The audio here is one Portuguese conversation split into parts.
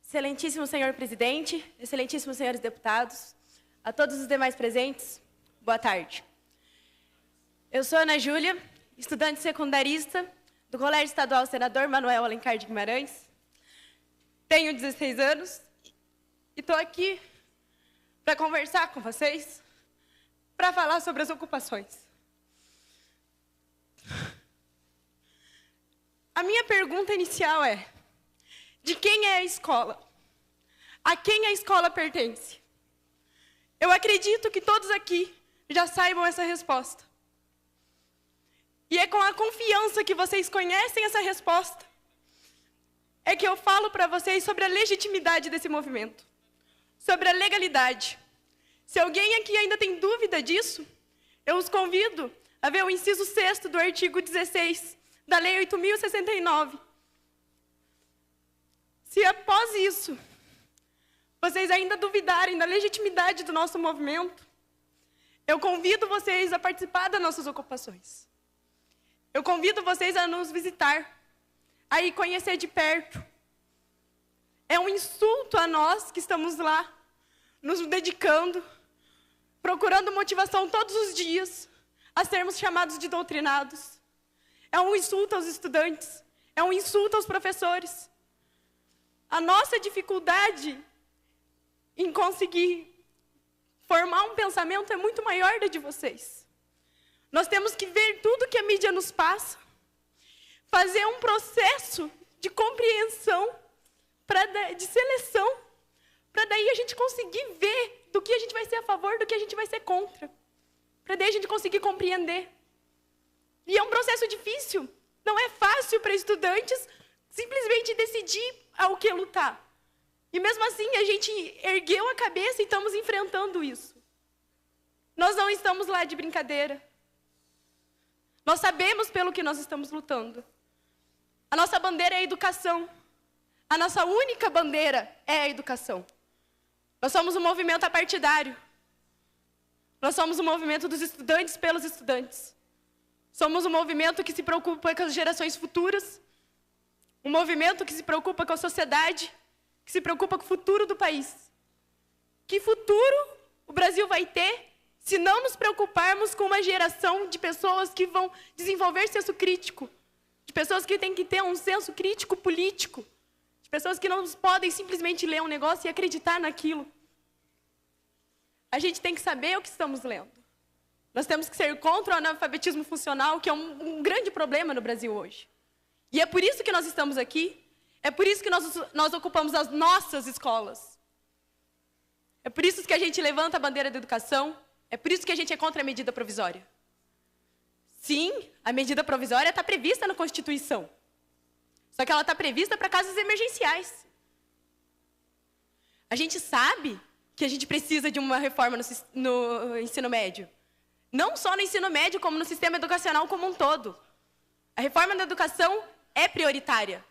Excelentíssimo senhor presidente, excelentíssimos senhores deputados, a todos os demais presentes, boa tarde. Eu sou Ana Júlia, estudante secundarista do Colégio Estadual Senador Manuel Alencar de Guimarães. Tenho 16 anos e estou aqui para conversar com vocês, para falar sobre as ocupações. A minha pergunta inicial é: de quem é a escola? A quem a escola pertence? Eu acredito que todos aqui já saibam essa resposta. E é com a confiança que vocês conhecem essa resposta é que eu falo para vocês sobre a legitimidade desse movimento, sobre a legalidade. Se alguém aqui ainda tem dúvida disso, eu os convido a ver o inciso 6º do artigo 16 da Lei 8.069. Se após isso, vocês ainda duvidarem da legitimidade do nosso movimento, eu convido vocês a participar das nossas ocupações. Eu convido vocês a nos visitar, a ir conhecer de perto. É um insulto a nós que estamos lá, nos dedicando, procurando motivação todos os dias, a sermos chamados de doutrinados. É um insulto aos estudantes, é um insulto aos professores. A nossa dificuldade em conseguir formar um pensamento é muito maior da de vocês. Nós temos que ver tudo que a mídia nos passa, fazer um processo de compreensão, de seleção, para daí a gente conseguir ver do que a gente vai ser a favor, do que a gente vai ser contra, para daí a gente conseguir compreender. E é um processo difícil, não é fácil para estudantes simplesmente decidir ao que lutar. E mesmo assim, a gente ergueu a cabeça e estamos enfrentando isso. Nós não estamos lá de brincadeira. Nós sabemos pelo que nós estamos lutando. A nossa bandeira é a educação. A nossa única bandeira é a educação. Nós somos um movimento apartidário. Nós somos um movimento dos estudantes pelos estudantes. Somos um movimento que se preocupa com as gerações futuras. Um movimento que se preocupa com a sociedade, que se preocupa com o futuro do país. Que futuro o Brasil vai ter se não nos preocuparmos com uma geração de pessoas que vão desenvolver senso crítico, de pessoas que têm que ter um senso crítico político, de pessoas que não podem simplesmente ler um negócio e acreditar naquilo. A gente tem que saber o que estamos lendo. Nós temos que ser contra o analfabetismo funcional, que é um grande problema no Brasil hoje. E é por isso que nós estamos aqui, é por isso que nós ocupamos as nossas escolas. É por isso que a gente levanta a bandeira da educação, é por isso que a gente é contra a medida provisória. Sim, a medida provisória está prevista na Constituição. Só que ela está prevista para casos emergenciais. A gente sabe que a gente precisa de uma reforma no ensino médio. Não só no ensino médio, como no sistema educacional como um todo. A reforma da educação é prioritária.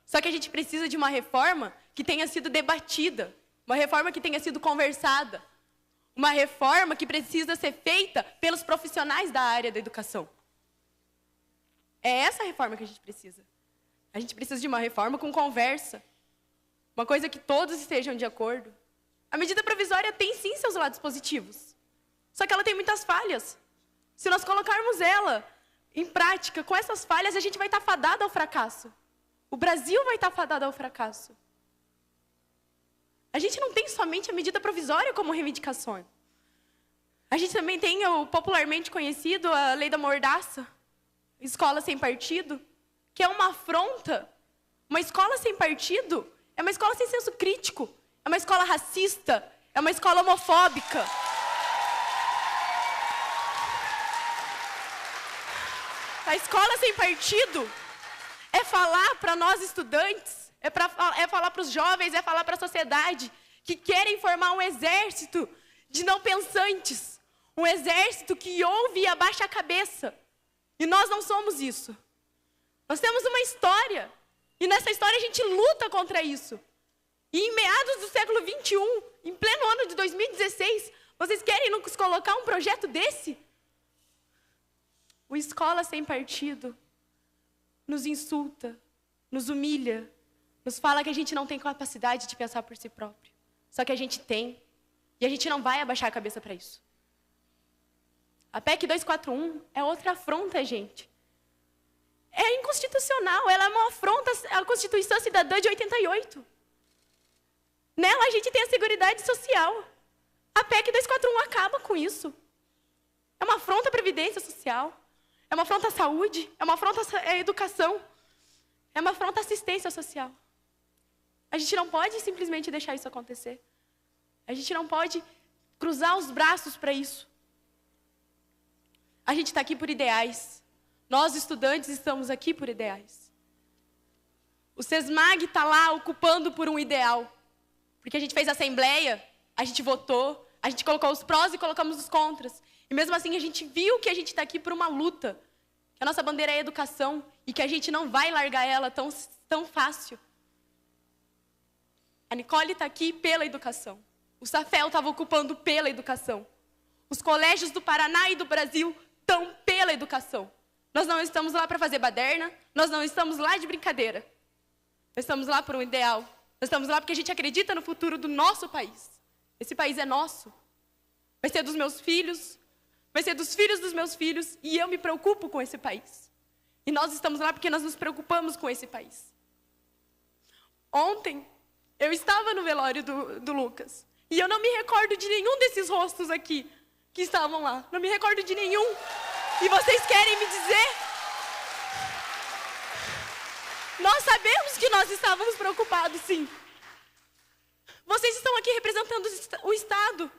Só que a gente precisa de uma reforma que tenha sido debatida, uma reforma que tenha sido conversada, uma reforma que precisa ser feita pelos profissionais da área da educação. É essa reforma que a gente precisa. A gente precisa de uma reforma com conversa, uma coisa que todos estejam de acordo. A medida provisória tem sim seus lados positivos, só que ela tem muitas falhas. Se nós colocarmos ela em prática, com essas falhas, a gente vai estar fadado ao fracasso. O Brasil vai estar fadado ao fracasso. A gente não tem somente a medida provisória como reivindicação. A gente também tem o popularmente conhecido, a lei da mordaça, escola sem partido, que é uma afronta. Uma escola sem partido é uma escola sem senso crítico, é uma escola racista, é uma escola homofóbica. A escola sem partido é falar para nós estudantes, é falar para os jovens, é falar para a sociedade que querem formar um exército de não pensantes, um exército que ouve e abaixa a cabeça. E nós não somos isso. Nós temos uma história, e nessa história a gente luta contra isso. E em meados do século XXI, em pleno ano de 2016, vocês querem nos colocar um projeto desse? O Escola Sem Partido nos insulta, nos humilha, nos fala que a gente não tem capacidade de pensar por si próprio. Só que a gente tem. E a gente não vai abaixar a cabeça para isso. A PEC 241 é outra afronta, gente. É inconstitucional, ela é uma afronta à Constituição Cidadã de 88. Nela a gente tem a Seguridade Social. A PEC 241 acaba com isso. É uma afronta à Previdência Social. É uma afronta à saúde. É uma afronta à educação. É uma afronta à assistência social. A gente não pode simplesmente deixar isso acontecer. A gente não pode cruzar os braços para isso. A gente está aqui por ideais. Nós, estudantes, estamos aqui por ideais. O SESMAG está lá ocupando por um ideal. Porque a gente fez assembleia, a gente votou, a gente colocou os prós e colocamos os contras. E mesmo assim a gente viu que a gente está aqui por uma luta. Que a nossa bandeira é a educação e que a gente não vai largar ela tão fácil. A Nicole está aqui pela educação. O Safel estava ocupando pela educação. Os colégios do Paraná e do Brasil estão pela educação. Nós não estamos lá para fazer baderna, nós não estamos lá de brincadeira. Nós estamos lá por um ideal. Nós estamos lá porque a gente acredita no futuro do nosso país. Esse país é nosso. Vai ser dos meus filhos, vai ser dos filhos dos meus filhos, e eu me preocupo com esse país. E nós estamos lá porque nós nos preocupamos com esse país. Ontem, eu estava no velório do Lucas, e eu não me recordo de nenhum desses rostos aqui que estavam lá. Não me recordo de nenhum. E vocês querem me dizer? Nós sabemos que nós estávamos preocupados, sim. Vocês estão aqui representando o Estado.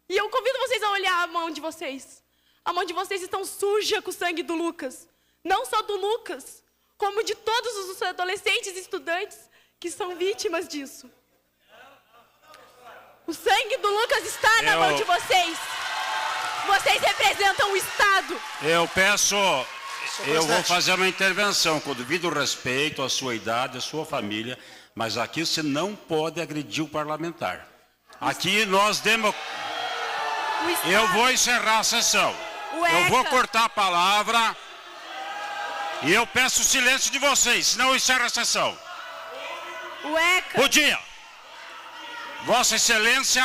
E eu convido vocês a olhar a mão de vocês. A mão de vocês está suja com o sangue do Lucas. Não só do Lucas, como de todos os adolescentes e estudantes que são vítimas disso. O sangue do Lucas está na mão de vocês. Vocês representam o Estado. Eu vou fazer uma intervenção, com devido respeito à sua idade, à sua família, mas aqui você não pode agredir o parlamentar. Aqui nós Eu vou encerrar a sessão. Eu vou cortar a palavra e eu peço o silêncio de vocês, senão eu encerro a sessão. Bom dia. Vossa Excelência,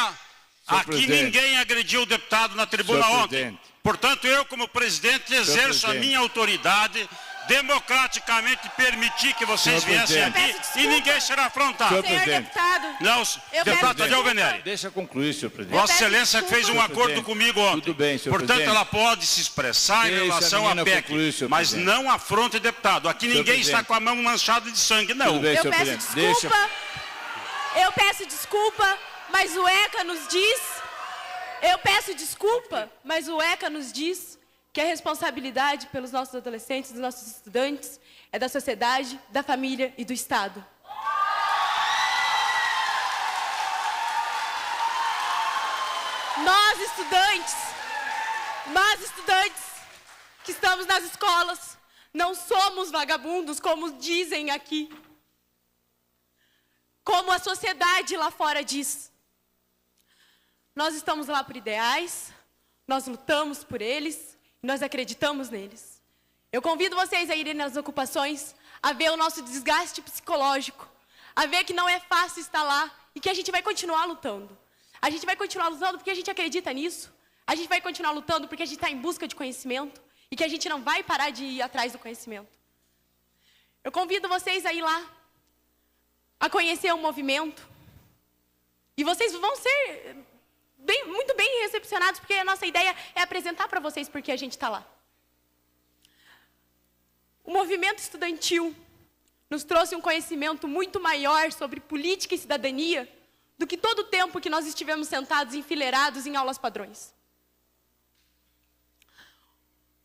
aqui ninguém agrediu o deputado na tribuna ontem. Portanto, eu, como presidente, exerço a minha autoridade, democraticamente permitir que vocês viessem aqui e ninguém será afrontado. Senhor deputado, não, deputado Tadeu Venere. Deixa concluir, senhor presidente. Vossa Excelência fez um acordo comigo ontem. Tudo bem, senhor Portanto, presidente. ela pode se expressar em relação à PEC, concluir, mas presidente. não afronte deputado. Aqui ninguém está com a mão manchada de sangue, não. Tudo bem, eu senhor peço presidente. desculpa. Eu peço desculpa, mas o ECA nos diz... Eu peço desculpa, mas o ECA nos diz que a responsabilidade pelos nossos adolescentes, dos nossos estudantes, é da sociedade, da família e do Estado. Nós, estudantes que estamos nas escolas, não somos vagabundos, como dizem aqui. Como a sociedade lá fora diz. Nós estamos lá por ideais, nós lutamos por eles, nós acreditamos neles. Eu convido vocês a irem nas ocupações, a ver o nosso desgaste psicológico, a ver que não é fácil estar lá e que a gente vai continuar lutando. A gente vai continuar lutando porque a gente acredita nisso. A gente vai continuar lutando porque a gente está em busca de conhecimento e que a gente não vai parar de ir atrás do conhecimento. Eu convido vocês a ir lá, a conhecer o movimento. E vocês vão ser muito bem recepcionados, porque a nossa ideia é apresentar para vocês por que a gente está lá. O movimento estudantil nos trouxe um conhecimento muito maior sobre política e cidadania do que todo o tempo que nós estivemos sentados enfileirados em aulas padrões.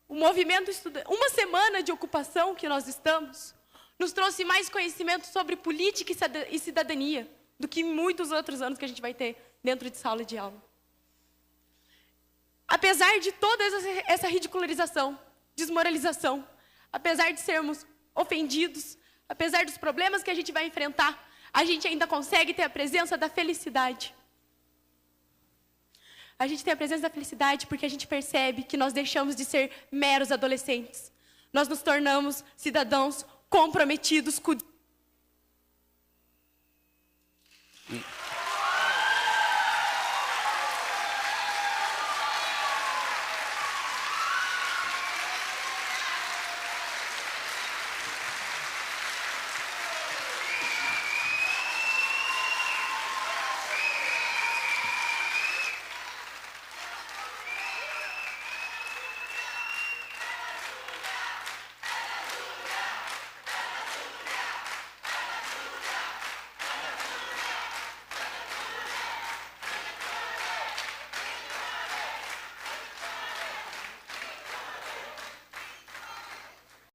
O movimento uma semana de ocupação que nós estamos nos trouxe mais conhecimento sobre política e cidadania do que muitos outros anos que a gente vai ter dentro de sala de aula. Apesar de toda essa ridicularização, desmoralização, apesar de sermos ofendidos, apesar dos problemas que a gente vai enfrentar, a gente ainda consegue ter a presença da felicidade. A gente tem a presença da felicidade porque a gente percebe que nós deixamos de ser meros adolescentes. Nós nos tornamos cidadãos comprometidos com Hum.